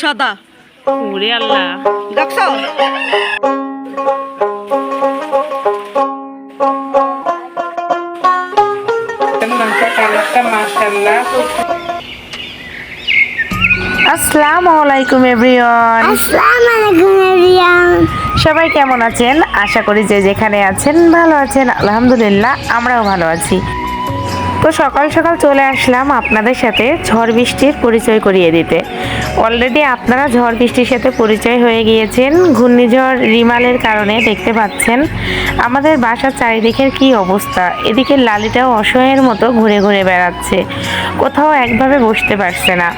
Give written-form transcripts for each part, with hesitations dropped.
সাদা। ওরে আল্লাহ, দেখছো? আসসালামু আলাইকুম এভরিওয়ান। সবাই কেমন আছেন? আশা করি যে যেখানে আছেন ভালো আছেন। আলহামদুলিল্লাহ আমরাও ভালো আছি। তো সকাল সকাল চলে আসলাম আপনাদের সাথে ঝড় বৃষ্টির পরিচয় করিয়ে দিতে। অলরেডি আপনারা ঝড় বৃষ্টির সাথে পরিচয় হয়ে গিয়েছেন। ঘূর্ণিঝড় রিমালের কারণে দেখতে পাচ্ছেন আমাদের বাসার চারিদিকের কি অবস্থা। এদিকে লালিটাও অসহায়ের মতো ঘুরে ঘুরে বেড়াচ্ছে, কোথাও একভাবে বসতে পারছে না।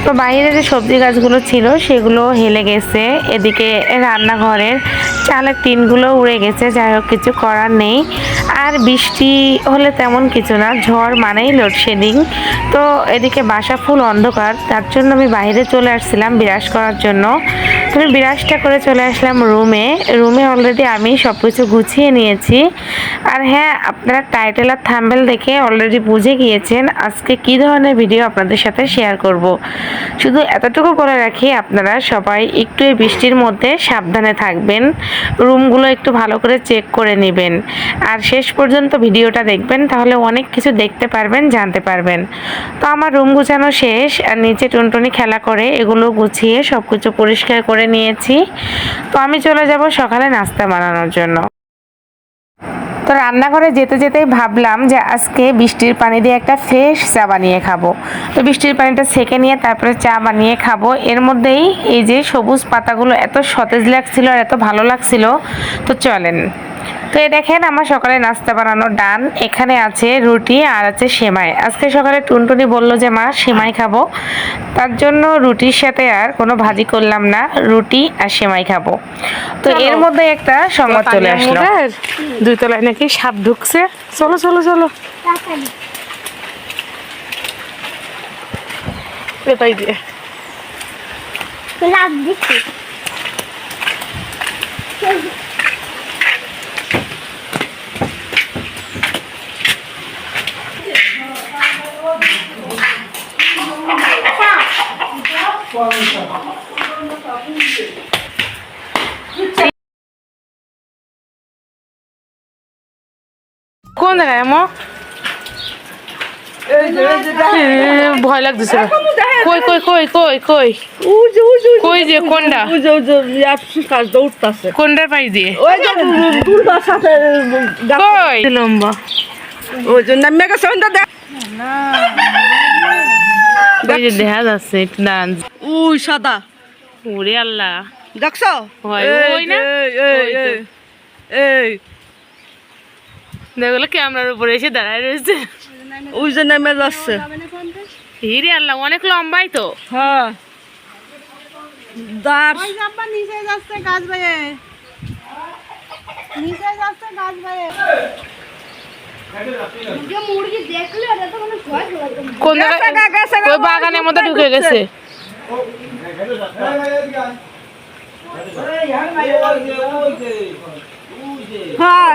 তো বাইরে যে সবজি গাছগুলো ছিল সেগুলো হেলে গেছে, এদিকে রান্নাঘরের চালের টিনগুলো উড়ে গেছে। যাই হোক, কিছু করার নেই। আর বৃষ্টি হলে তেমন কিছু না, ঝড় মানেই লোডশেডিং। তো এদিকে বাসা ফুল অন্ধকার, তার জন্য আমি বাইরে চলে আসছিলাম বিরাজ করার জন্য। আমি বিরাজটা করে চলে আসলাম রুমে অলরেডি আমি সব কিছু গুছিয়ে নিয়েছি। আর হ্যাঁ, আপনারা টাইটেল আর থাম্বনেল দেখে অলরেডি বুঝে গিয়েছেন আজকে কী ধরনের ভিডিও আপনাদের সাথে শেয়ার করব। শুধু এতটুকু বলে রাখি, আপনারা সবাই একটু এই বৃষ্টির মধ্যে সাবধানে থাকবেন, রুমগুলো একটু ভালো করে চেক করে নেবেন। আর শেষ পর্যন্ত ভিডিওটা দেখবেন, তাহলে অনেক কিছু দেখতে পারবেন, জানতে পারবেন। তো আমার রুম গুছানো শেষ, আর নিচে টুনটুনি খেলা করে এগুলো গুছিয়ে সব কিছু পরিষ্কার করে নিয়েছি। তো আমি চলে যাব সকালে নাস্তা বানানোর জন্য। তো রান্নাঘরে যেতে যেতেই ভাবলাম যে আজকে বৃষ্টির পানি দিয়ে একটা ফ্রেশ চা বানিয়ে খাবো। তো বৃষ্টির পানিটা ছেঁকে নিয়ে তারপরে চা বানিয়ে খাবো। এর মধ্যেই এই যে সবুজ পাতাগুলো এত সতেজ লাগছিল আর এত ভালো লাগছিল। তো চলেন। তো এই দেখেন আমার সকালে নাস্তা বানানো ডান। এখানে আছে রুটি আর আছে সেমাই। আজকে সকালে টুনটুনি বলল যে মা সেমাই খাবো, তার জন্য রুটির সাথে আর কোনো ভাজি করলাম না, রুটি আর সেমাই খাবো। তো এর মধ্যে একটা সংবাদ চলে আসলো, 2 তলায় নাকি সাপ ঢুকছে। চলো চলো চলো, এটাই দিয়ে কোন জায়গায় মো ভয় লাগতেছে। কই কই কই কই কই কই যে কোনটা কোনটার পাই দিয়ে কই লম্বা ওই জন্য আমি গেছে ওই যে দেখা যাচ্ছে ডান্স। উই সাদা। ওরে আল্লাহ, দেখছো? হয় ওই না, এই দেখলো ক্যামেরার উপরে এসে দাঁড়ায় রয়েছে। ওই যে নেমে যাচ্ছে। হিরে আল্লাহ, অনেক লম্বাই তো। হ্যাঁ, দাঁড় নিচে যাচ্ছে গাছ বাইয়ে, নিচে যাচ্ছে গাছ বাইয়ে। মুরগি দেখলে এটা তো কোনো ভয় লাগে না। কোন জায়গায়? ওই বাগানের মধ্যে ঢুকে গেছে। হ্যাঁ,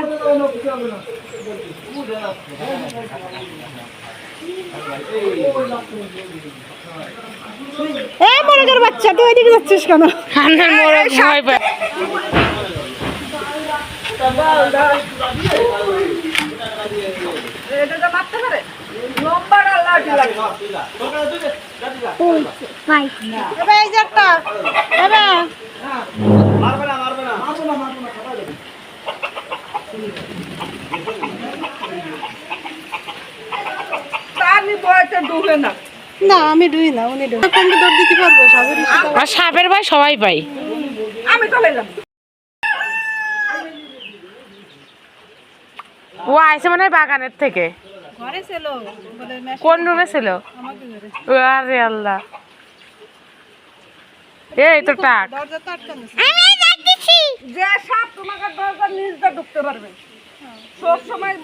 এই মুরগির বাচ্চা, তুই ওইদিকে যাচ্ছিস কেন? আমার মোরগ ভয় পায়। এটা মারতে পারে লম্বাটা লাঠি লাগে। এবে এই যে একটা, এবে মারবে না মারবে না তানি বয়তে ডুবে না। না, আমি ডুই না, উনি ডুই। কোন দৌড় দিতে পারবো? আর সাপের ভয় সবাই পাই। আমি চলে এলাম। ও আইসে মানে বাগানের থেকে। ঘরে ছিল, বলে কোন রুমে ছিল? আমাকে ধরে আরে আল্লাহ, এই তো টাক। দরজা তো আটকানো ছিল। যে সাপ তোমাকে দরজার নিচ দিয়ে ঢুকতে পারবে, সব সময়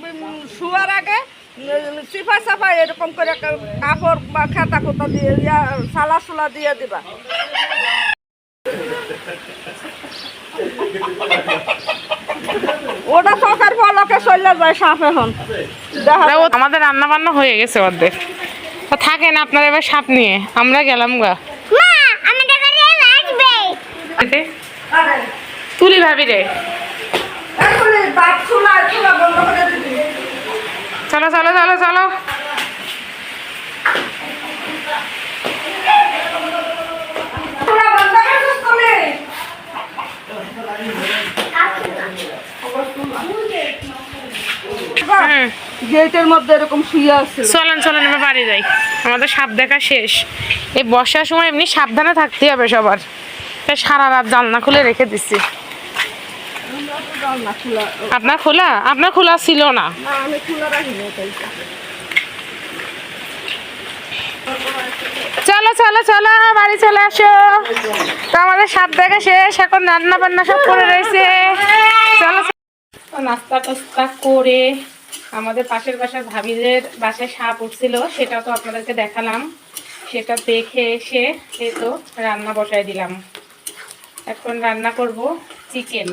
শোয়ার আগে চিপা চাপা এরকম করে কাপড় বা খাতা খোতা দিয়ে সালা সুলা দিয়ে দিবা। ওটা চোখের পলকে চলে যায় সাপ। এখন আমাদের রান্না বান্না হয়ে গেছে অর্ধেক। থাকেন আপনারা এবার সাপ নিয়ে, আমরা গেলাম গা। যাবি রে? এখনই দাঁত চুলা চুলা বন্ধ করে দিবি। চলো চলো চলো চলো। চুলা বন্ধ করছিস তুমি? হুম। গেটের মধ্যে এরকম শুয়ে আছে। চলেন চলেন এবার বাড়ি যাই, আমাদের সাপ দেখা শেষ। এই বর্ষার সময় এমনি সাবধানে থাকতে হবে সবার, তাই সারা রাত জানলা খুলে রেখে দিচ্ছি। না খোলা, আপনার খোলা ছিল না? না আমি খোলা রাখিনি তাই। চলো চলো চলো বাড়ি চলে আসো। তো আমাদের সাপ দেখা শেষ, এখন রান্না বান্না সব করে রয়েছে। চলো নাস্তা টাস্তা করে আমাদের পাশের বাসার ভাবিদের বাসায় সাপ উঠছিল, সেটা তো আপনাদেরকে দেখালাম। সেটা দেখে এসে এই তো রান্না বসায় দিলাম। এখন রান্না করব চিকেন,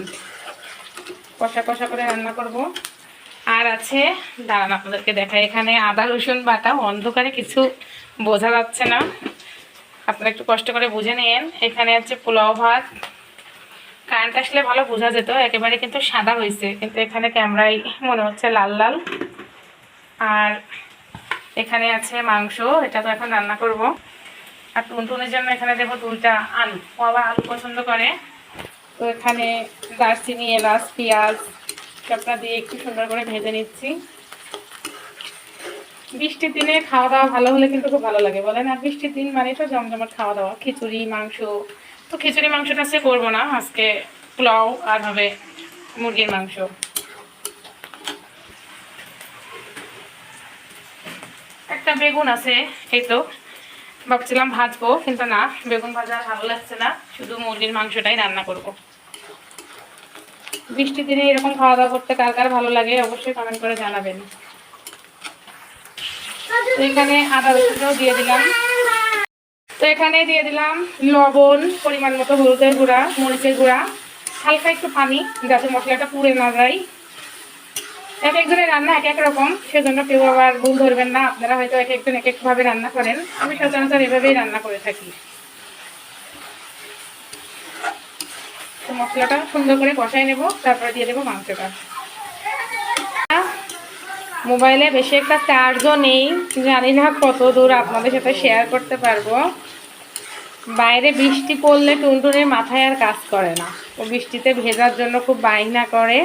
কষা কষা করে রান্না করব। আর আছে, দাঁড়ান আপনাদেরকে দেখাই, এখানে আদা রসুন বাটা, অন্ধকারে কিছু বোঝা যাচ্ছে না, আপনারা একটু কষ্ট করে বুঝে নিন। এখানে আছে পোলাও ভাত, কারেন্ট আসলে ভালো বোঝা যেত, একেবারে কিন্তু সাদা হয়েছে, কিন্তু এখানে ক্যামেরায় মনে হচ্ছে লাল লাল। আর এখানে আছে মাংস, এটা তো এখন রান্না করব। আর টুনটুনের জন্য এখানে দেবো 2টা আলু, ও আবার আলু পছন্দ করে। তো এখানে দারচিনি, এলাচ, পেঁয়াজ সবটা দিয়ে একটু সুন্দর করে ভেজে নিচ্ছি। বৃষ্টির দিনে খাওয়া দাওয়া ভালো হলে কিন্তু খুব ভালো লাগে বলেন। আর বৃষ্টির দিন মানে তো জমজমাট খাওয়া দাওয়া, খিচুড়ি মাংস। তো খিচুড়ি মাংসটা আজকে করবো না, আজকে পোলাও আর হবে মুরগির মাংস। একটা বেগুন আছে, এই তো ভাবছিলাম ভাজবো, কিন্তু না, বেগুন ভাজা ভালো লাগছে না, শুধু মুরগির মাংসটাই রান্না করব। বৃষ্টির দিনে এরকম খাওয়া দাওয়া করতে কার কার ভালো লাগে অবশ্যই কমেন্ট করে জানাবেন। তো এখানে আদা রসুনটাও দিয়ে দিলাম। তো এখানে দিয়ে দিলাম লবণ, পরিমাণ মতো হলুদের গুঁড়া, মরিচের গুঁড়া, হালকা একটু পানি, যাতে মশলাটা পুড়ে না যায়। এক একজনের রান্না এক এক রকম, সেজন্য কেউ আবার ভুল ধরবেন না, আপনারা হয়তো এক একজন এক একভাবে রান্না করেন, আমি সচরাচর এভাবেই রান্না করে থাকি। তো মশলাটা সুন্দর করে কষাই নেব, তারপরে দিয়ে দেবো মাংসটা। মোবাইলে বেশি একটা চার্জও নেই, জানি না কত দূর আপনাদের সাথে শেয়ার করতে পারবো। বাইরে বৃষ্টি পড়লে টুনটুনের মাথায় আর কাজ করে না, ও বৃষ্টিতে ভেজার জন্য খুব বায়না করে।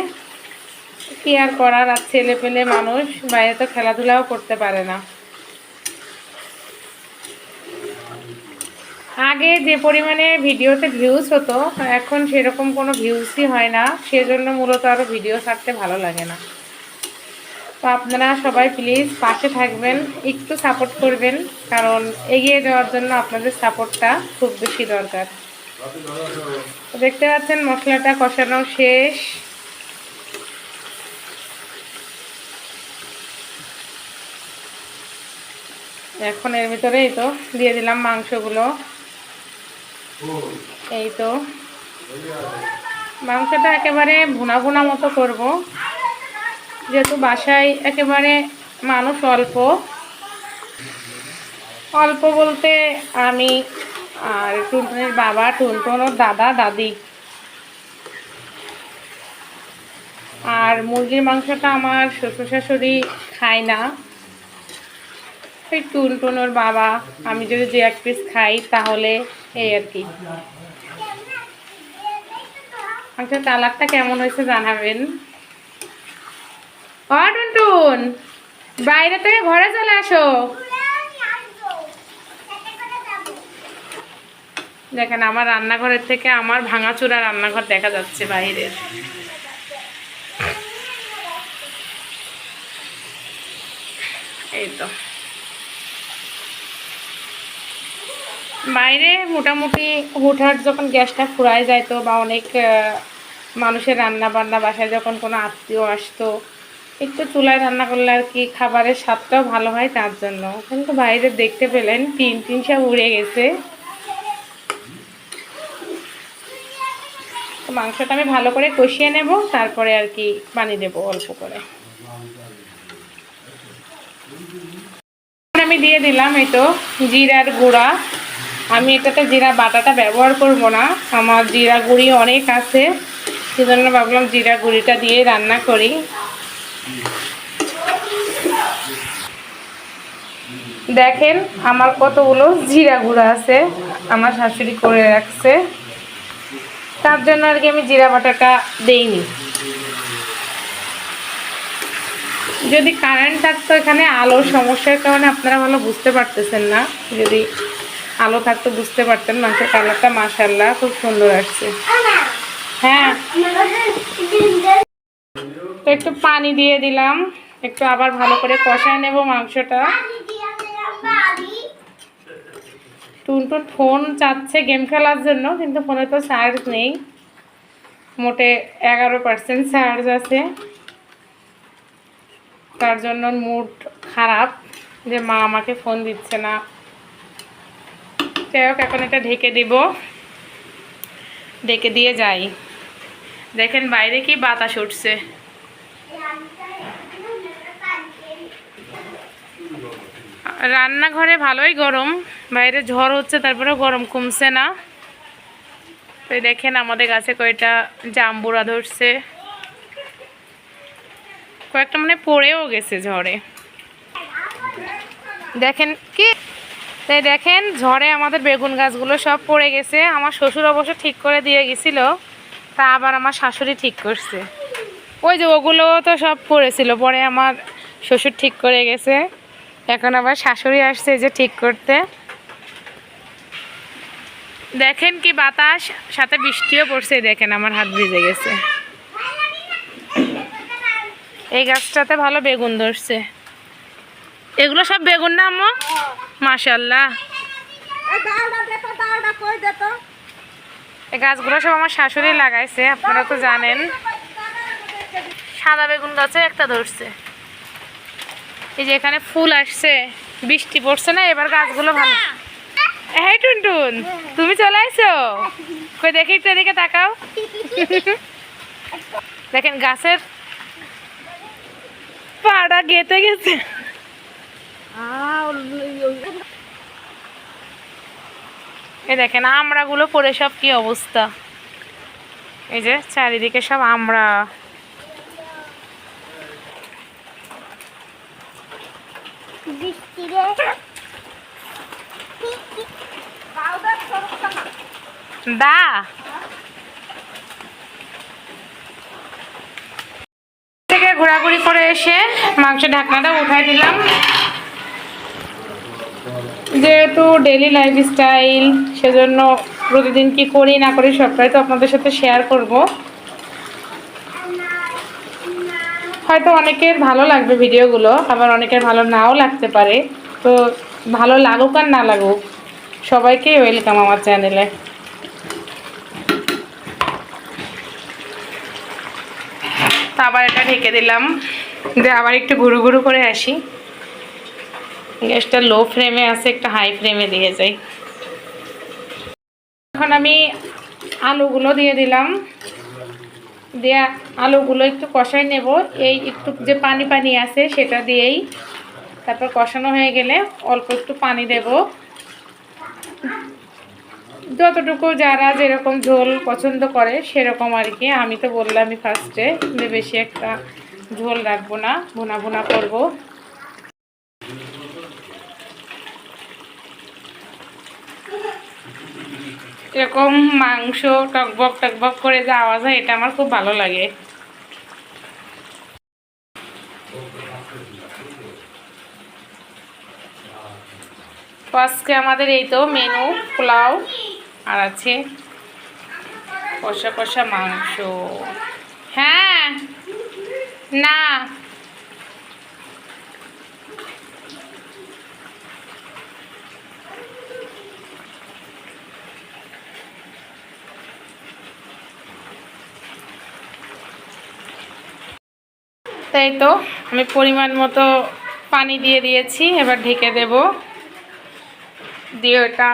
কি আর করার, আর ছেলে পেলে মানুষ, বাইরে তো খেলাধুলাও করতে পারে না। আগে যে পরিমাণে ভিডিওতে ভিউজ হতো, এখন সেরকম কোনো ভিউজই হয় না, সেজন্য মূলত আরও ভিডিও ছাড়তে ভালো লাগে না। তো আপনারা সবাই প্লিজ পাশে থাকবেন, একটু সাপোর্ট করবেন, কারণ এগিয়ে যাওয়ার জন্য আপনাদের সাপোর্টটা খুব বেশি দরকার। দেখতে পাচ্ছেন মশলাটা কষানো শেষ। এখন এর ভিতরে এই তো দিয়ে দিলাম মাংসগুলো। এই তো মাংসটা একেবারে ভুনা ভুনা মতো করব, যেহেতু বাসায় একেবারে মানুষ অল্প। অল্প বলতে আমি আর টুনটুনের বাবা, টুনটুন ওর দাদা দাদি। আর মুরগির মাংসটা আমার শ্বশুর শাশুড়ি খায় না, ওই টুনটুন ওর বাবা, আমি যদি 2-1 পিস খাই তাহলে এই আর কি। মাংসের কালারটা কেমন হয়েছে জানাবেন। ও টুনটুন, বাইরে থেকে ঘরে চলে আসো। দেখেন আমার রান্নাঘরের থেকে আমার ভাঙাচোরা রান্নাঘর দেখা যাচ্ছে বাইরের। এই তো বাইরে মোটামুটি হুটহাট যখন গ্যাসটা ফুরায় যাইতো, বা অনেক মানুষের রান্না বান্না, বাসায় যখন কোনো আত্মীয় আসতো, একটু চুলায় রান্না করলে আর কি খাবারের স্বাদটাও ভালো হয়, তার জন্য। কিন্তু বাইরে দেখতে পেলেন টিন সব উড়ে গেছে। তো মাংসটা আমি ভালো করে কষিয়ে নেব, তারপরে আর কি পানি দেবো অল্প করে। আমি দিয়ে দিলাম এই তো জিরার গুঁড়া। আমি এটাতে জিরা বাটাটা ব্যবহার করব না, আমার জিরা গুঁড়ি অনেক আছে, সেজন্য ভাবলাম জিরা গুঁড়িটা দিয়ে রান্না করি। দেখেন আমার কতগুলো জিরা গুঁড়া আছে, আমার শাশুড়ি করে রাখছে, তার জন্য আর কি আমি জিরা বাটাটা দেইনি। যদি কারেন্ট থাকতো, এখানে আলোর সমস্যার কারণে আপনারা ভালো বুঝতে পারতেছেন না, যদি আলো থাকতো বুঝতে পারতেন। মাংসের কালারটা মাশাআল্লাহ খুব সুন্দর আসছে। হ্যাঁ, তো একটু পানি দিয়ে দিলাম, একটু আবার ভালো করে কষায় নেব মাংসটা। টুনটুন ফোন চাচ্ছে গেম খেলার জন্য, কিন্তু ফোনে তো চার্জ নেই, মোটে 11% চার্জ আছে। তার জন্য মুড খারাপ যে মা আমাকে ফোন দিচ্ছে না। যাই হোক, এখন এটা ঢেকে দিব, ঢেকে দিয়ে যাই। দেখেন বাইরে কি বাতাস উঠছে। রান্নাঘরে ভালোই গরম, বাইরে ঝড় হচ্ছে তারপরেও গরম কমছে না। তো দেখেন আমাদের গাছে কয়টা জাম্বুরা ধরছে, কয়েকটা মানে পড়েও গেছে ঝড়ে। দেখেন কি, তাই দেখেন ঝড়ে আমাদের বেগুন গাছগুলো সব পড়ে গেছে। আমার শ্বশুর অবশ্য ঠিক করে দিয়ে গেছিল, তা আবার আমার শাশুড়ি ঠিক করছে। ওই যে ওগুলো তো সব পড়েছিল, পরে আমার শ্বশুর ঠিক করে গেছে, এখন আবার শাশুড়ি আসছে যে ঠিক করতে। দেখেন কি বাতাস, সাথে বৃষ্টিও পড়ছে। দেখেন আমার হাত ভিজে গেছে। এই গাছটাতে ভালো বেগুন ধরছে। এগুলো সব বেগুন না আম্মু? মাশাআল্লাহ। এই গাছগুলো সব আমার শাশুড়ি লাগাইছে, আপনারা তো জানেন। সাদা বেগুন গাছে একটা ধরছে। এই যে এখানে ফুল আসছে, বৃষ্টি পড়ছে না, এবার গাছগুলো ভালো। হ্যাঁ টুনটুন, তুমি চলে আইছো? কই দেখি একটু এদিকে তাকাও। দেখেন গাছের পাড়া গেতে গেছে। এই দেখেন আমড়াগুলো পড়ে সব কি অবস্থা। এই যে চারিদিকে সব আমড়া। দা থেকে ঘোরাঘুরি করে এসে মাংস ঢাকনাটা উঠাই দিলাম। যেহেতু ডেইলি লাইফস্টাইল, সেজন্য প্রতিদিন কি করি না করি সবটাই তো আপনাদের সাথে শেয়ার করব। হয়তো অনেকের ভালো লাগবে ভিডিওগুলো, আবার অনেকের ভালো নাও লাগতে পারে। তো ভালো লাগুক আর না লাগুক, সবাইকে ওয়েলকাম আমার চ্যানেলে। তো আবার এটা ঢেকে দিলাম, যে আবার একটু ঘুরু ঘুরু করে আসি। গ্যাসটা লো ফ্লেমে আছে, একটা হাই ফ্লেমে দিয়ে যাই। এখন আমি আলুগুলো দিয়ে দিলাম, দিয়ে আলুগুলো একটু কষাই নেব। এই একটু যে পানি পানি আছে সেটা দিয়েই, তারপর কষানো হয়ে গেলে অল্প একটু পানি দেব, যতটুকু যারা যেরকম ঝোল পছন্দ করে সেরকম আর কি। আমি তো বললামই ফার্স্টে যে বেশি একটা ঝোল রাখবো না, ভুনা ভুনা করবো। এরকম মাংস টকবক টকবক করে যে আওয়াজ হয়, এটা আমার খুব ভালো লাগে। তো আজকে আমাদের এই তো মেনু, পোলাও আর আছে কষা কষা মাংস। হ্যাঁ না, তাই তো আমি পরিমাণ মতো পানি দিয়ে দিয়েছি, এবার ঢেকে দেব, দিয়ে ওটা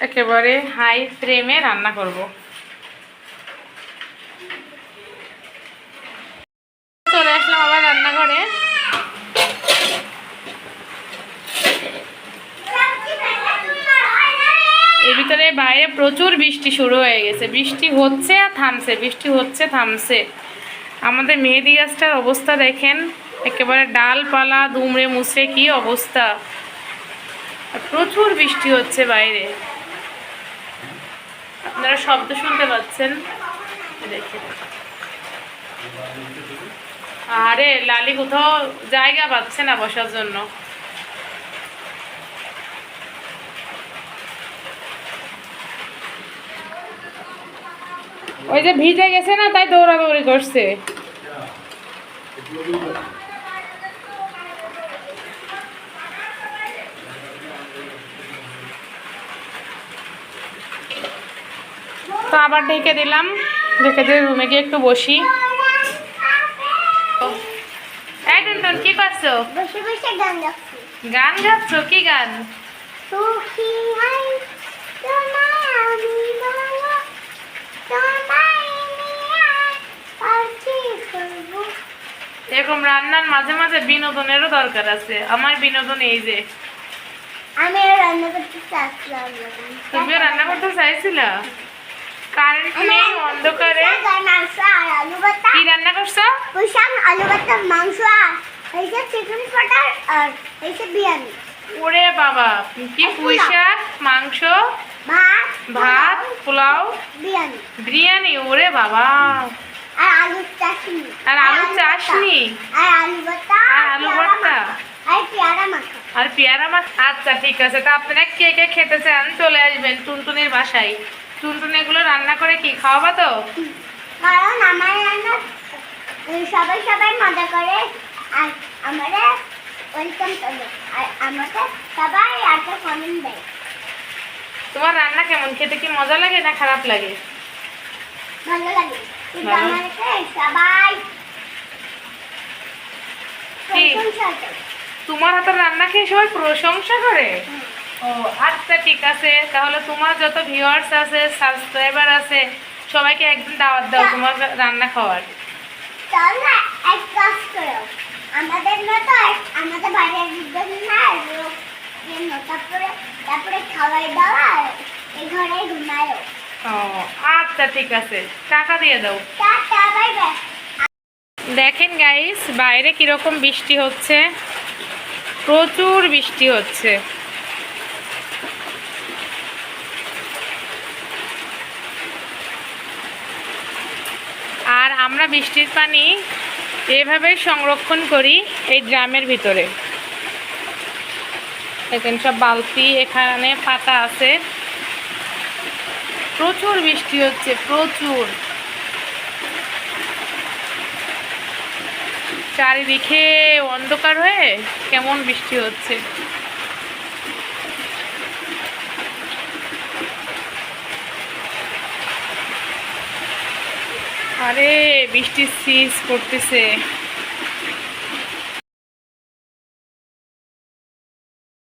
একেবারে হাই ফ্লেমে রান্না করব। চলে আসলাম আবার রান্নাঘরে। এর ভিতরে আসলে বাইরে প্রচুর বৃষ্টি শুরু হয়ে গেছে, বৃষ্টি হচ্ছে আর থামছে, বৃষ্টি হচ্ছে থামছে। আমাদের মেহেদি গাছটার অবস্থা দেখেন, একেবারে ডালপালা দুমড়ে মুচড়ে কি অবস্থা। আর প্রচুর বৃষ্টি হচ্ছে বাইরে, আপনারা শব্দ শুনতে পাচ্ছেন দেখেন। আরে লালি কোথাও জায়গা পাচ্ছে না বসার জন্য। ওই যে ভিজে গেছে না, তাই দৌড়াদৌড়ি করছে। তো আবার ঢেকে দিলাম, ঢেকে দিয়ে রুমে গিয়ে একটু বসি। এই টুনটুন কি করছো? বসে বসে গান গাচ্ছি। গান গাচ্ছ? কি গান? সুখী হই তোমায় আমি বলো, তোমায় নিয়ে পাখি করবো। এরকম রান্নার মাঝে মাঝে বিনোদনেরও দরকার আছে। আমার বিনোদন এই যে, আমি রান্না করতে চাচ্ছিলাম। তুমিও রান্না করতে চাইছিলা? কারেন্ট নেই, অন্ধকারে। মাংস আর আলু ভর্তা। কি রান্না করছো? পুষাম আলু ভর্তা, মাংস আর এইসব চিকেন ফটার আর এইসব বিরিয়ানি। ওরে বাবা, কি পুঁই শাক, মাংস, ভাত ভাত, পোলাও, বিরিয়ানি বিরিয়ানি। ওরে বাবা, আর আলুর চাটনি আর আলুর চাটনি, আর আলু ভর্তা আর আলু ভর্তা, আর পেয়ারা মাখা। আর পেয়ারা মাছ। আচ্ছা ঠিক আছে, তা আপনারা কে কে খেতে চান চলে আসবেন টুনটুনির বাসায়। টুনটুনি এগুলো রান্না করে কি খাওয়াবা তো? কারণ আমার রান্না সবাই সবাই মজা করে আর আমাদের ওয়েলকাম করে আর আমাকে সবাই একটা কমেন্ট দেয়। তোমার রান্না কেমন, খেতে কি মজা লাগে না খারাপ লাগে? ভালো লাগে কিন্তু ভালো। আমাকে সবাই কি? প্রশংসা করে। তোমার হাতের রান্না খেয়ে সবাই প্রশংসা করে? ও আচ্ছা ঠিক আছে, তাহলে তোমার যত ভিউয়ার্স আছে, সাবস্ক্রাইবার আছে, সবাইকে একদিন দাওয়াত দাও তোমার রান্না খাওয়ার। তাহলে এক কাজ করো, আমাদের মতো আমাদের বাড়ির একজন না লোক তারপরে তারপরে খাওয়াই দাওয়া এই ঘরে ঘুমায়ও। ও আচ্ছা ঠিক আছে, টাকা দিয়ে দাও। Tata bye bye. দেখেন গাইস, বাইরে কিরকম বৃষ্টি হচ্ছে, প্রচুর বৃষ্টি হচ্ছে। আর আমরা বৃষ্টির পানি এভাবে সংরক্ষণ করি এই ড্রামের ভিতরে। দেখেন সব বালতি, এখানে পাতা আছে। প্রচুর বৃষ্টি হচ্ছে, প্রচুর। চারিদিকে অন্ধকার হয়ে কেমন বৃষ্টি হচ্ছে। আরে বৃষ্টির সিজ করতেছে।